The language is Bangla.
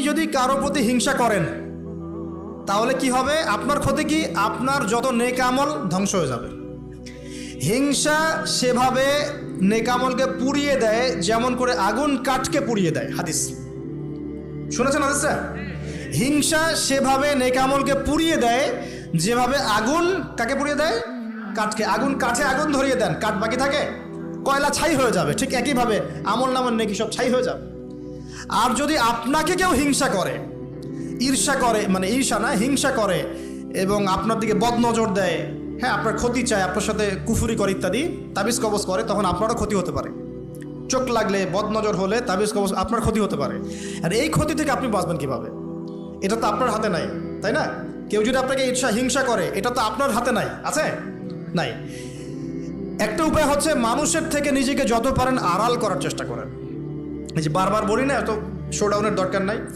যদি কারো প্রতি হিংসা করেন তাহলে কি হবে? আপনার ক্ষতি কি? আপনার যত নেক আমল ধ্বংস হয়ে যাবে। হিংসা সেভাবে নেক আমলকে পুড়িয়ে দেয় যেমন করে আগুন কাঠকে পুড়িয়ে দেয়। হাদিস শুনেছেন হাদিসটা? হিংসা সেভাবে নেক আমলকে পুড়িয়ে দেয় যেভাবে আগুন কাকে পুড়িয়ে দেয়? কাঠকে। আগুন কাঠে আগুন ধরিয়ে দেন, কাঠ বাকি থাকে, কয়লা ছাই হয়ে যাবে। ঠিক একইভাবে আমল নামের নেকি সব ছাই হয়ে যাবে। আর যদি আপনাকে কেউ হিংসা করে, ঈর্ষা করে, মানে ঈর্ষা না, হিংসা করে এবং আপনার দিকে বদনজর দেয়, হ্যাঁ, আপনার ক্ষতি চায়, আপনার সাথে কুফুরি করে ইত্যাদি, তাবিজ কবজ করে, তখন আপনারও ক্ষতি হতে পারে। চোখ লাগলে, বদনজর হলে, তাবিজ কবজ, আপনার ক্ষতি হতে পারে। আর এই ক্ষতি থেকে আপনি বাঁচবেন কিভাবে? এটা তো আপনার হাতে নাই, তাই না? কেউ যদি আপনাকে ঈর্ষা হিংসা করে, এটা তো আপনার হাতে নাই, আছে? নাই। একটা উপায় হচ্ছে মানুষের থেকে নিজেকে যত পারেন আড়াল করার চেষ্টা করেন। এই যে বারবার বলি না, এত শোডাউনের দরকার নাই।